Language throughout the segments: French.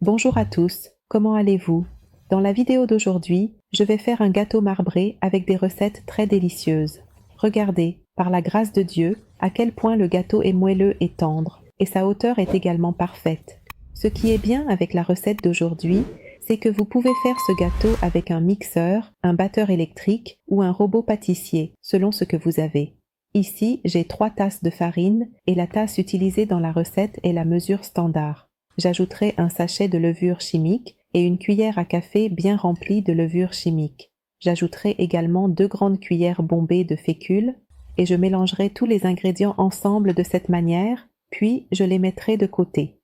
Bonjour à tous, comment allez-vous? Dans la vidéo d'aujourd'hui, je vais faire un gâteau marbré avec des recettes très délicieuses. Regardez, par la grâce de Dieu, à quel point le gâteau est moelleux et tendre, et sa hauteur est également parfaite. Ce qui est bien avec la recette d'aujourd'hui, c'est que vous pouvez faire ce gâteau avec un mixeur, un batteur électrique ou un robot pâtissier, selon ce que vous avez. Ici, j'ai 3 tasses de farine et la tasse utilisée dans la recette est la mesure standard. J'ajouterai un sachet de levure chimique et une cuillère à café bien remplie de levure chimique. J'ajouterai également 2 grandes cuillères bombées de fécule et je mélangerai tous les ingrédients ensemble de cette manière, puis je les mettrai de côté.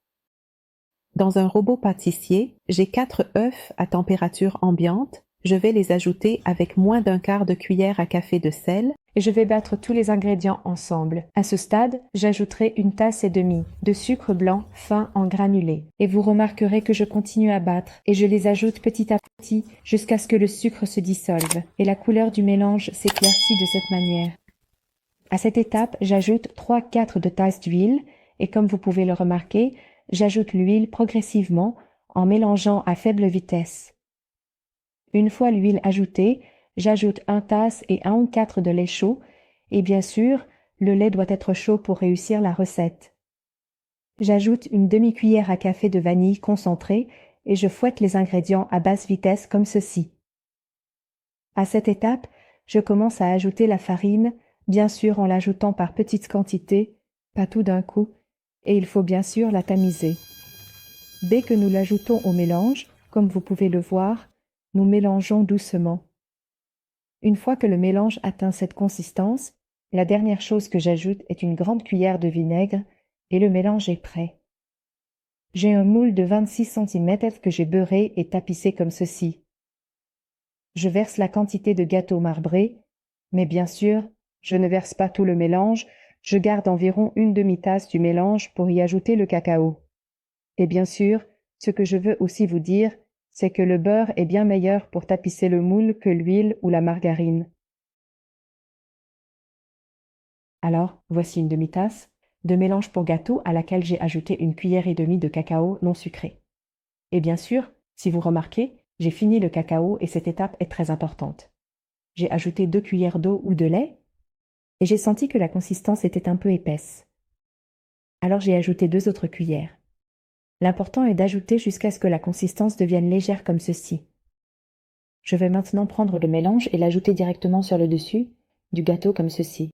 Dans un robot pâtissier, j'ai 4 œufs à température ambiante. Je vais les ajouter avec moins d'un quart de cuillère à café de sel et je vais battre tous les ingrédients ensemble. À ce stade, j'ajouterai 1,5 tasses de sucre blanc fin en granulés. Et vous remarquerez que je continue à battre et je les ajoute petit à petit jusqu'à ce que le sucre se dissolve et la couleur du mélange s'éclaircit de cette manière. À cette étape, j'ajoute 3-4 de tasses d'huile et comme vous pouvez le remarquer, j'ajoute l'huile progressivement en mélangeant à faible vitesse. Une fois l'huile ajoutée, j'ajoute 1 tasse et 1/4 de lait chaud et bien sûr, le lait doit être chaud pour réussir la recette. J'ajoute une demi-cuillère à café de vanille concentrée et je fouette les ingrédients à basse vitesse comme ceci. À cette étape, je commence à ajouter la farine, bien sûr en l'ajoutant par petites quantités, pas tout d'un coup, et il faut bien sûr la tamiser. Dès que nous l'ajoutons au mélange, comme vous pouvez le voir, nous mélangeons doucement. Une fois que le mélange atteint cette consistance, la dernière chose que j'ajoute est une grande cuillère de vinaigre et le mélange est prêt. J'ai un moule de 26 cm que j'ai beurré et tapissé comme ceci. Je verse la quantité de gâteau marbré, mais bien sûr, je ne verse pas tout le mélange, je garde environ une demi-tasse du mélange pour y ajouter le cacao. Et bien sûr, ce que je veux aussi vous dire, c'est que le beurre est bien meilleur pour tapisser le moule que l'huile ou la margarine. Alors, voici une demi-tasse de mélange pour gâteau à laquelle j'ai ajouté 1,5 cuillère de cacao non sucré. Et bien sûr, si vous remarquez, j'ai fini le cacao et cette étape est très importante. J'ai ajouté 2 cuillères d'eau ou de lait et j'ai senti que la consistance était un peu épaisse. Alors j'ai ajouté 2 autres cuillères. L'important est d'ajouter jusqu'à ce que la consistance devienne légère comme ceci. Je vais maintenant prendre le mélange et l'ajouter directement sur le dessus du gâteau comme ceci.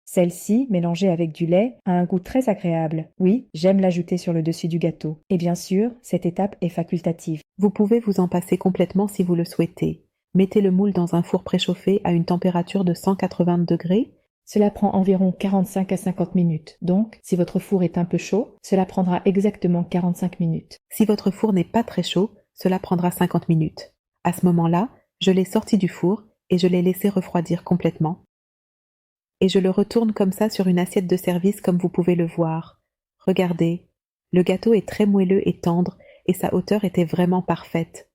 Celle-ci, mélangée avec du lait, a un goût très agréable. Oui, j'aime l'ajouter sur le dessus du gâteau. Et bien sûr, cette étape est facultative. Vous pouvez vous en passer complètement si vous le souhaitez. Mettez le moule dans un four préchauffé à une température de 180 degrés. Cela prend environ 45 à 50 minutes. Donc, si votre four est un peu chaud, cela prendra exactement 45 minutes. Si votre four n'est pas très chaud, cela prendra 50 minutes. À ce moment-là, je l'ai sorti du four et je l'ai laissé refroidir complètement. Et je le retourne comme ça sur une assiette de service comme vous pouvez le voir. Regardez, le gâteau est très moelleux et tendre et sa hauteur était vraiment parfaite.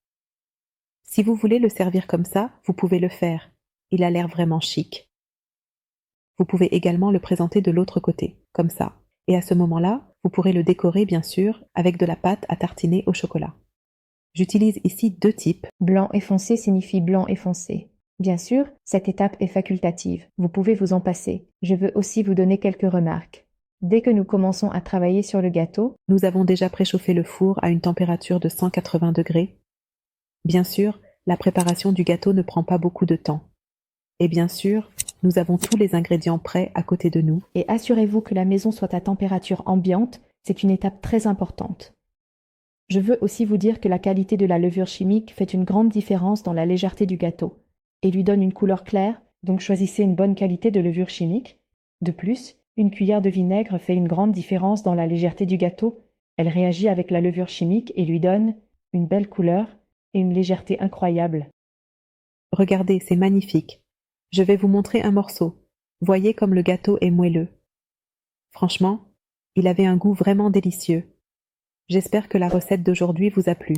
Si vous voulez le servir comme ça, vous pouvez le faire. Il a l'air vraiment chic. Vous pouvez également le présenter de l'autre côté, comme ça. Et à ce moment-là, vous pourrez le décorer bien sûr avec de la pâte à tartiner au chocolat. J'utilise ici 2 types. Blanc et foncé signifie blanc et foncé. Bien sûr, cette étape est facultative. Vous pouvez vous en passer. Je veux aussi vous donner quelques remarques. Dès que nous commençons à travailler sur le gâteau, nous avons déjà préchauffé le four à une température de 180 degrés. Bien sûr, la préparation du gâteau ne prend pas beaucoup de temps. Et bien sûr, nous avons tous les ingrédients prêts à côté de nous. Et assurez-vous que la maison soit à température ambiante, c'est une étape très importante. Je veux aussi vous dire que la qualité de la levure chimique fait une grande différence dans la légèreté du gâteau et lui donne une couleur claire, donc choisissez une bonne qualité de levure chimique. De plus, une cuillère de vinaigre fait une grande différence dans la légèreté du gâteau. Elle réagit avec la levure chimique et lui donne une belle couleur et une légèreté incroyable. Regardez, c'est magnifique. Je vais vous montrer un morceau. Voyez comme le gâteau est moelleux. Franchement, il avait un goût vraiment délicieux. J'espère que la recette d'aujourd'hui vous a plu.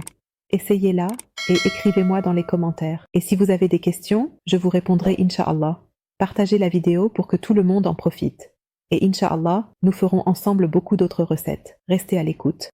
Essayez-la et écrivez-moi dans les commentaires. Et si vous avez des questions, je vous répondrai Inch'Allah. Partagez la vidéo pour que tout le monde en profite. Et Inch'Allah, nous ferons ensemble beaucoup d'autres recettes. Restez à l'écoute.